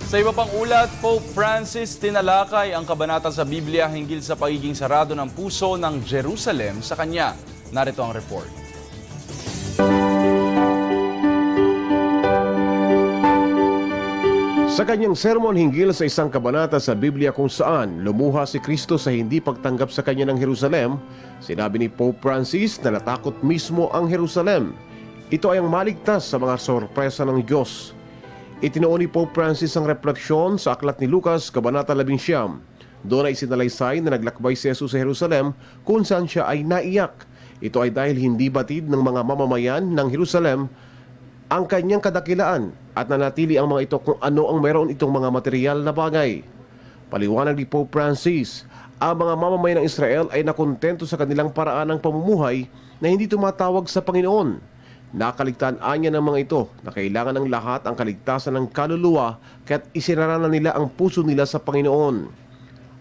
Sa iba pang ulat, Pope Francis tinalakay ang kabanata sa Biblia hinggil sa pagiging sarado ng puso ng Jerusalem sa kanya. Narito ang report. Sa kanyang sermon hinggil sa isang kabanata sa Biblia kung saan lumuha si Kristo sa hindi pagtanggap sa kanya ng Jerusalem, sinabi ni Pope Francis na natakot mismo ang Jerusalem. Ito ay ang maligtas sa mga sorpresa ng Diyos. Itinuon ni Pope Francis ang refleksyon sa aklat ni Lucas, Kabanata 11. Doon ay sinalaysay na naglakbay si Jesus sa Jerusalem kung saan siya ay naiyak. Ito ay dahil hindi batid ng mga mamamayan ng Jerusalem ang kanyang kadakilaan at nanatili ang mga ito kung ano ang meron itong mga material na bagay. Paliwanag ni Pope Francis, ang mga mamamayan ng Israel ay nakontento sa kanilang paraan ng pamumuhay na hindi tumatawag sa Panginoon. Nakaligtaan niya ng mga ito na kailangan ng lahat ang kaligtasan ng kaluluwa kaya't isinara na nila ang puso nila sa Panginoon.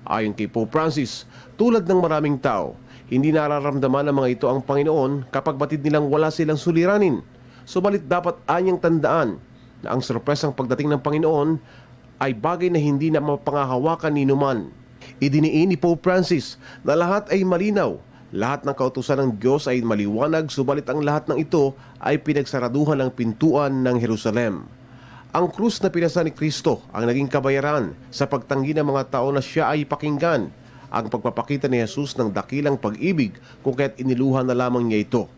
Ayon kay Pope Francis, tulad ng maraming tao, hindi nararamdaman ng mga ito ang Panginoon kapag batid nilang wala silang suliranin. Subalit dapat anyang tandaan na ang sorpresang pagdating ng Panginoon ay bagay na hindi na mapangahawakan ni numan. Idiniin ni Pope Francis na lahat ay malinaw, lahat ng kautusan ng Diyos ay maliwanag, subalit ang lahat ng ito ay pinagsaraduhan ng pintuan ng Jerusalem. Ang krus na pinasa ni Kristo ang naging kabayaran sa pagtanggi ng mga tao na siya ay pakinggan, ang pagpapakita ni Jesus ng dakilang pag-ibig kung kaya't iniluhan na lamang niya ito.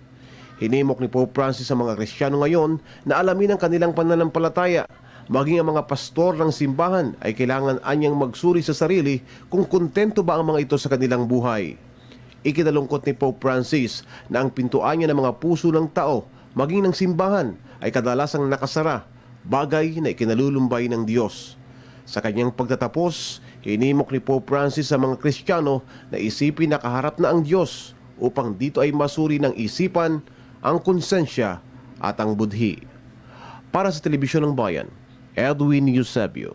Hinimok ni Pope Francis sa mga Kristiyano ngayon na alamin ang kanilang pananampalataya. Maging ang mga pastor ng simbahan ay kailangan anyang magsuri sa sarili kung kontento ba ang mga ito sa kanilang buhay. Ikinalungkot ni Pope Francis na ang pintuan niya ng mga puso ng tao, maging ng simbahan, ay kadalasang nakasara, bagay na ikinalulumbay ng Diyos. Sa kanyang pagtatapos, hinimok ni Pope Francis sa mga Kristiyano na isipin na kaharap na ang Diyos upang dito ay masuri ng isipan, ang konsensya at ang budhi. Para sa Telebisyon ng Bayan, Edwin Eusebio.